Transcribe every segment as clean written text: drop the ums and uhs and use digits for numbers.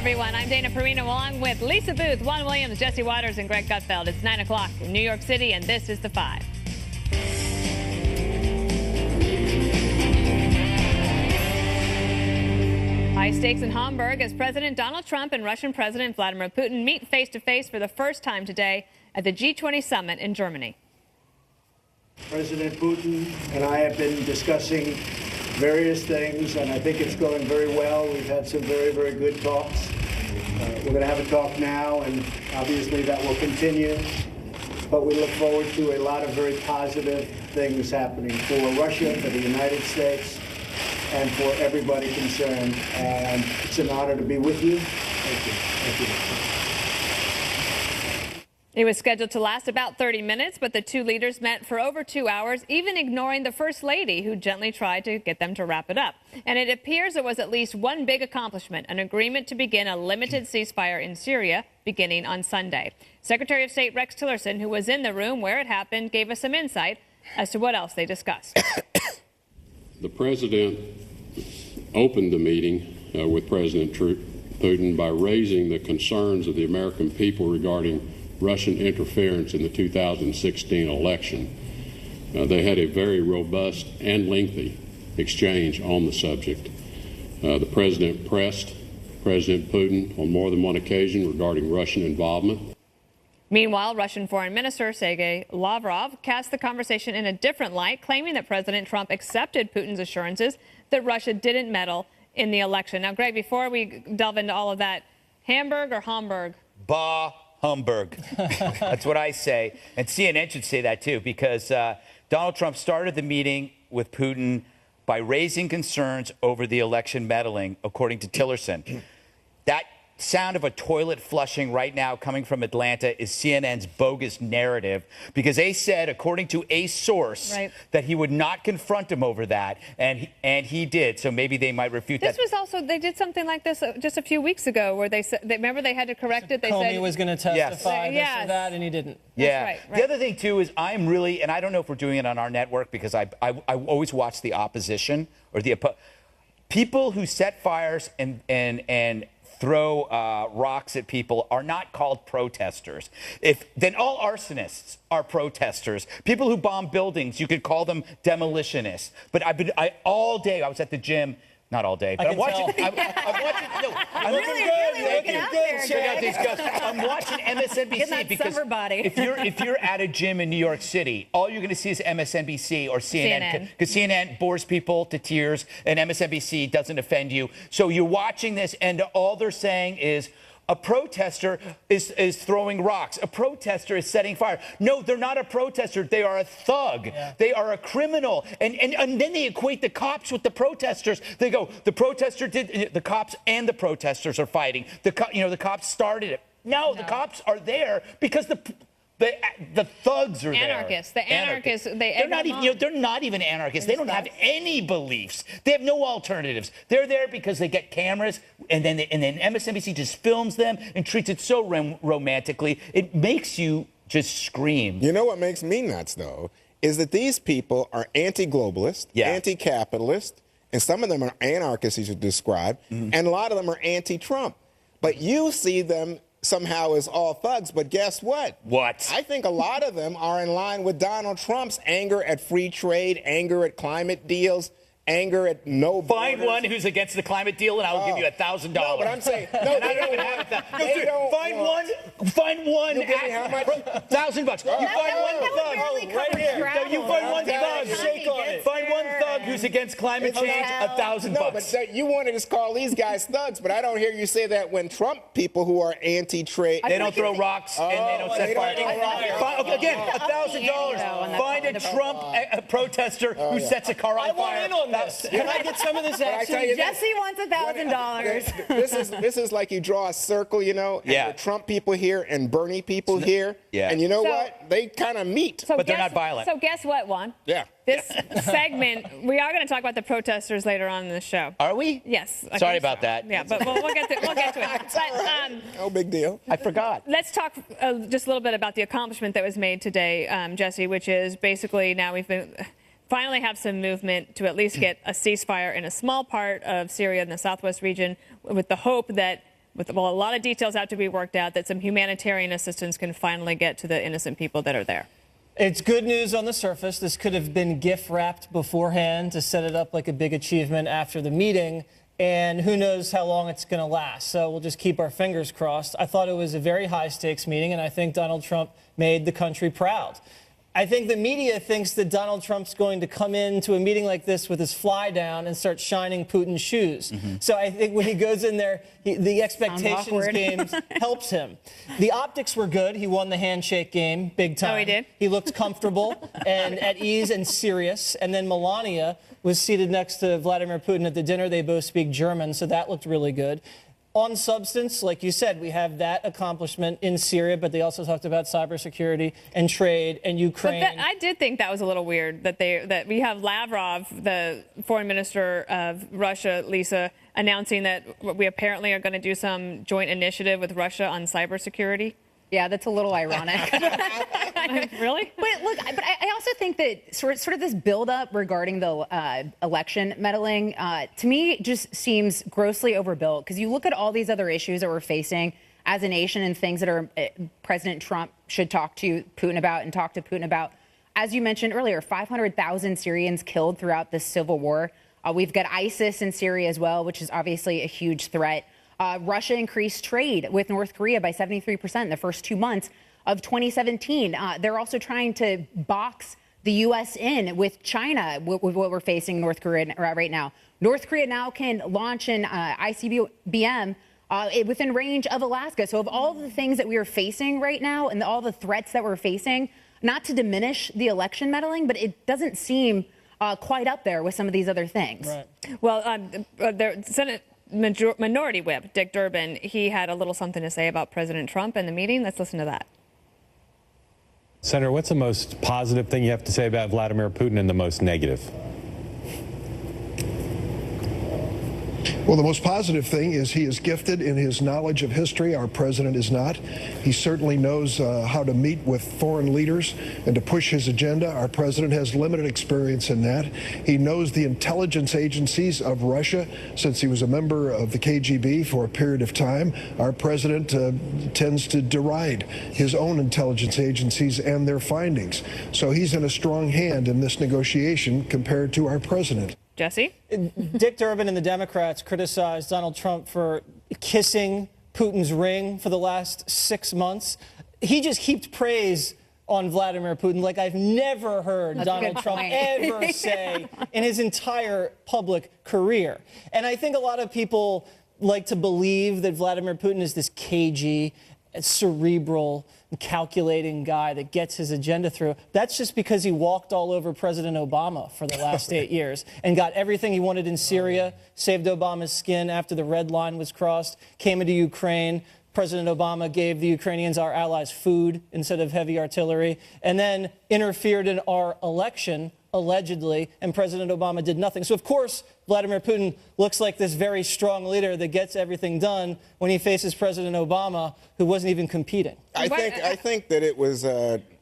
everyone. I'm Dana Perino along with Lisa Booth, Juan Williams, Jesse Waters, and Greg Gutfeld. It's 9 o'clock in New York City, and this is The Five. High stakes in Hamburg as President Donald Trump and Russian President Vladimir Putin meet face-to-face for the first time today at the G20 summit in Germany. President Putin and I have been discussing various things, and I think it's going very well. We've had some very, very good talks. We're going to have a talk now, and obviously that will continue. But we look forward to a lot of very positive things happening for Russia, for the United States, and for everybody concerned. And it's an honor to be with you. Thank you. Thank you. It was scheduled to last about 30 minutes, but the two leaders met for over 2 hours, even ignoring the First Lady, who gently tried to get them to wrap it up. And it appears there was at least one big accomplishment, an agreement to begin a limited ceasefire in Syria beginning on Sunday. Secretary of State Rex Tillerson, who was in the room where it happened, gave us some insight as to what else they discussed. The president opened the meeting with President Putin by raising the concerns of the American people regarding Russian interference in the 2016 election. They had a very robust and lengthy exchange on the subject. The president pressed President Putin on more than one occasion regarding Russian involvement. Meanwhile, Russian Foreign Minister Sergei Lavrov cast the conversation in a different light, claiming that President Trump accepted Putin's assurances that Russia didn't meddle in the election. Now, Greg, before we delve into all of that, Hamburg or Hamburg? Bah. Hamburg. That's what I say. And CNN should say that, too, because Donald Trump started the meeting with Putin by raising concerns over the election meddling, according to Tillerson. That sound of a toilet flushing right now coming from Atlanta is CNN's bogus narrative, because they said, according to a source, that he would not confront him over that, and he did. So maybe they might refute that. This was also, they did something like this just a few weeks ago, where they said, remember they had to correct it. They Comey said was going to testify this or that, and he didn't. Yeah. Right. The other thing, too, is I'm really, and I don't know if we're doing it on our network, because I always watch the opposition or the people who set fires and throw rocks at people are not called protesters. Then all arsonists are protesters. People who bomb buildings, you could call them demolitionists. But all day I was at the gym. Not all day, but I'm watching. I'm watching MSNBC because if you're at a gym in New York City, all you're going to see is MSNBC or CNN, because CNN bores people to tears and MSNBC doesn't offend you. So you're watching this, and all they're saying is, a protester is throwing rocks. A protester is setting fire. No, they're not a protester. They are a thug. Yeah. They are a criminal. And then they equate the cops with the protesters. They go, the protester did, the cops and the protesters are fighting. The cops started it. No, the cops are there because the thugs are anarchists. there. The anarchists. They're not even. They're not even anarchists. They don't have any beliefs. They have no alternatives. They're there because they get cameras, and then MSNBC just films them and treats it so romantically. It makes you just scream. You know what makes me nuts, though, is that these people are anti-globalist, anti-capitalist, and some of them are anarchists, as you described, and a lot of them are anti-Trump. But you see them somehow as all thugs, but guess what? What? I think a lot of them are in line with Donald Trump's anger at free trade, anger at climate deals, anger at no borders. Find one who's against the climate deal, and I'll give you $1,000. No, but I'm saying, no, and I don't even have that. Find one. You give me how much? $1,000. You find one thug. Right here. No, you find one thug. Shake on it. Find one thug who's against climate change. $1,000. No, but you wanted to call these guys thugs, but I don't hear you say that when Trump people who are anti-trade. They don't throw rocks and they don't set fire. Again, $1,000. Find a Trump protester who sets a car on fire. I want in on this. Can I get some of this action? Jesse wants $1,000. This is like you draw a circle, you know, and the Trump people here and Bernie people here. Yeah. And you know what? They kind of meet. But they're not violent. So guess what, Juan? Yeah. This segment, we are going to talk about the protesters later on in the show. Are we? Yes. Sorry about that. Yeah, but we'll get to it. But, no big deal. I forgot. Let's talk just a little bit about the accomplishment that was made today, Jesse, which is basically now we've been finally have some movement to at least get a ceasefire in a small part of Syria in the southwest region, with the hope that with a lot of details have to be worked out, that some humanitarian assistance can finally get to the innocent people that are there. It's good news on the surface. This could have been gift wrapped beforehand to set it up like a big achievement after the meeting. And who knows how long it's going to last. So we'll just keep our fingers crossed. I thought it was a very high-stakes meeting, and I think Donald Trump made the country proud. I think the media thinks that Donald Trump's going to come into a meeting like this with his fly down and start shining Putin's shoes. So I think when he goes in there, the expectations game helps him. The optics were good. He won the handshake game big time. Oh, he did? He looked comfortable and at ease and serious. And then Melania was seated next to Vladimir Putin at the dinner. They both speak German, so that looked really good. On substance, like you said, we have that accomplishment in Syria, but they also talked about cybersecurity and trade and Ukraine. But I did think that was a little weird that we have Lavrov, the foreign minister of Russia, Lisa, announcing that we apparently are going to do some joint initiative with Russia on cybersecurity. Yeah, that's a little ironic. Really? But look, I also think that sort of this buildup regarding the election meddling, to me, just seems grossly overbuilt. Because you look at all these other issues that we're facing as a nation and things that are President Trump should talk to Putin about and talk to Putin about. As you mentioned earlier, 500,000 Syrians killed throughout this civil war. We've got ISIS in Syria as well, which is obviously a huge threat. Russia increased trade with North Korea by 73% in the first 2 months of 2017. They're also trying to box the U.S. in with China, with what we're facing North Korea right now. North Korea now can launch an ICBM within range of Alaska. So of all the things that we are facing right now and all the threats that we're facing, not to diminish the election meddling, but it doesn't seem quite up there with some of these other things. Right. Well, the Senate Minority Whip, Dick Durbin, he had a little something to say about President Trump in the meeting. Let's listen to that. Senator, what's the most positive thing you have to say about Vladimir Putin and the most negative? Well, the most positive thing is he is gifted in his knowledge of history. Our president is not. He certainly knows how to meet with foreign leaders and to push his agenda. Our president has limited experience in that. He knows the intelligence agencies of Russia since he was a member of the KGB for a period of time. Our president tends to deride his own intelligence agencies and their findings. So he's in a strong hand in this negotiation compared to our president. Jesse? Dick Durbin and the Democrats criticized Donald Trump for kissing Putin's ring for the last 6 months. He just heaped praise on Vladimir Putin like I've never heard Donald Trump ever say in his entire public career. And I think a lot of people like to believe that Vladimir Putin is this cagey, cerebral, calculating guy that gets his agenda through. That's just because he walked all over President Obama for the last 8 years and got everything he wanted in Syria, saved Obama's skin after the red line was crossed, came into Ukraine. President Obama gave the Ukrainians, our allies, food instead of heavy artillery, and then interfered in our election, allegedly, and President Obama did nothing. So, of course, Vladimir Putin looks like this very strong leader that gets everything done when he faces President Obama, who wasn't even competing. I think that it was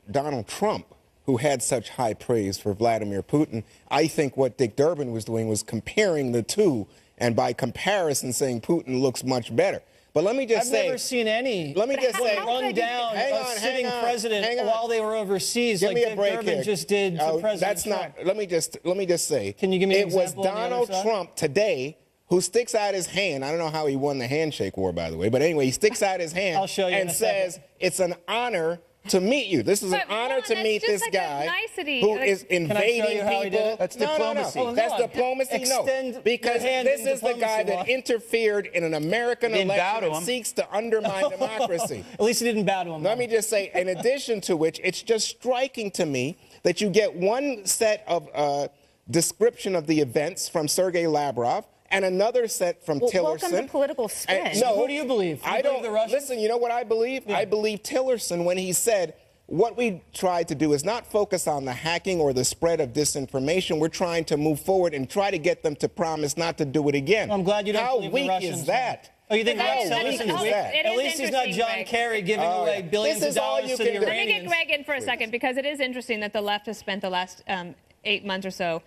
Donald Trump who had such high praise for Vladimir Putin. I think what Dick Durbin was doing was comparing the two, and by comparison saying Putin looks much better. But let me just say, I've never seen any. Let me just say, run down a sitting president while they were overseas. Give me a break Durbin here. just did to President That's Trump. not. Let me just say. Can you give me an It was example on the other Donald side? Trump today who sticks out his hand. I don't know how he won the handshake war, by the way, but anyway, he sticks out his hand I'll show you in and a says, second. "It's an honor to meet you. This is an But, honor Ron, to that's meet just this like a guy nicety. who Like, is invading you how he did people." it? That's No, diplomacy. No. Oh, That's no. diplomacy. Extend No, because your hand this in is the guy diplomacy, that Ron. interfered in an American Didn't bow election to and him. seeks to undermine democracy. At least he didn't bow to him. Let me just say, in addition to which, it's just striking to me that you get one set of description of the events from Sergei Lavrov and another set from Tillerson. Welcome to political spin. And- no, Who do you believe? I don't. The Russians? Listen, you know what I believe? I believe Tillerson when he said, what we tried to do is not focus on the hacking or the spread of disinformation. We're trying to move forward and try to get them to promise not to do it again. I'm glad you don't How believe weak the Russians. is that? Oh, you think That Rex is- that is- Tillerson is weak? weak? it At is least he's not interesting, John Greg. Kerry giving away billions This of is all dollars you to the can do. Let me get Iranians. Greg in for a second, because it is interesting that the left has spent the last 8 months or so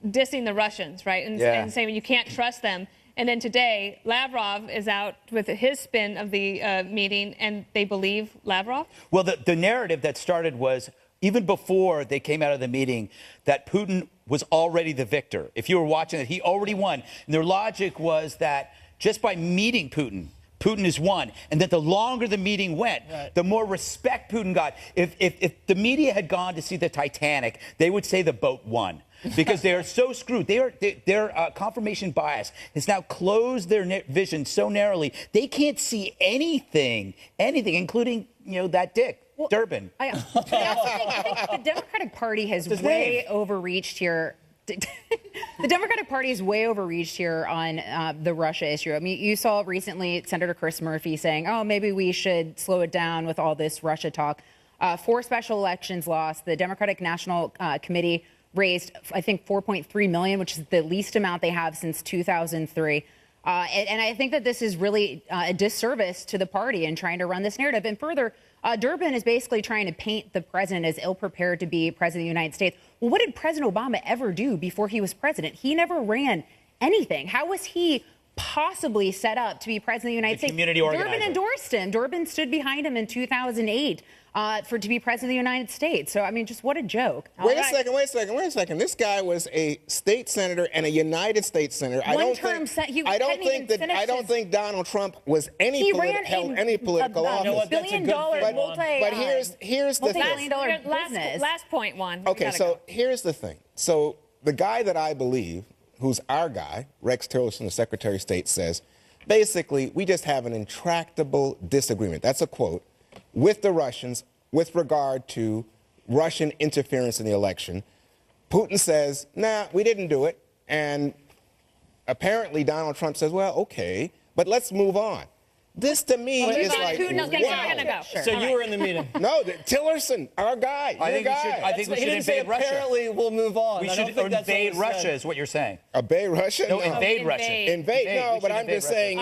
dissing the Russians, right? And saying you can't trust them. And then today, Lavrov is out with his spin of the meeting, and they believe Lavrov? Well, the narrative that started was, even before they came out of the meeting, that Putin was already the victor. If you were watching it, he already won. And their logic was that just by meeting Putin is won. And that the longer the meeting went, the more respect Putin got. If the media had gone to see the Titanic, they would say the boat won. Because they are so screwed. Their confirmation bias has now closed their vision so narrowly, they can't see anything, including, that dick. Well, Durbin. I also think the Democratic Party has way overreached here. The Democratic Party is way overreached here on the Russia issue. I mean, you saw recently Senator Chris Murphy saying, oh, maybe we should slow it down with all this Russia talk. 4 special elections lost. The Democratic National Committee raised, I think, $4.3 million, which is the least amount they have since 2003. And I think that this is really a disservice to the party in trying to run this narrative. And further, Durbin is basically trying to paint the president as ill-prepared to be president of the United States. Well, what did President Obama ever do before he was president? He never ran anything. How was he possibly set up to be president of the United States? Community organizer. Durbin endorsed him. Durbin stood behind him in 2008 to be president of the United States. So, I mean, just what a joke. Wait a second. This guy was a state senator and a United States senator. I don't think Donald Trump was held any political office. But here's the thing. Last point, Juan. Okay, so here's the thing. So the guy that I believe, who's our guy, Rex Tillerson, the Secretary of State, says, basically, we just have an intractable disagreement. That's a quote. With the Russians with regard to Russian interference in the election. Putin says, nah, we didn't do it. And apparently Donald Trump says, well, okay, but let's move on. This to me is like, wow. So you were in the meeting? No, Tillerson, our guy. I think we should invade Russia. Apparently, we'll move on. We should invade Russia, is what you're saying. Invade Russia? No, invade Russia. Invade. No, but I'm just saying,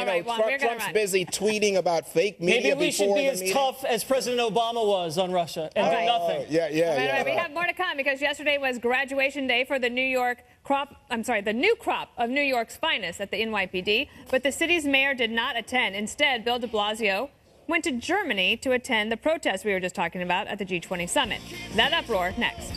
Trump's busy tweeting about fake media. Maybe we should be as tough as President Obama was on Russia and do nothing. Yeah. We have more to come because yesterday was graduation day for the new crop of New York's finest at the NYPD. But the city's mayor did not attend. Instead, Bill de Blasio went to Germany to attend the protest we were just talking about at the G20 summit. That uproar next.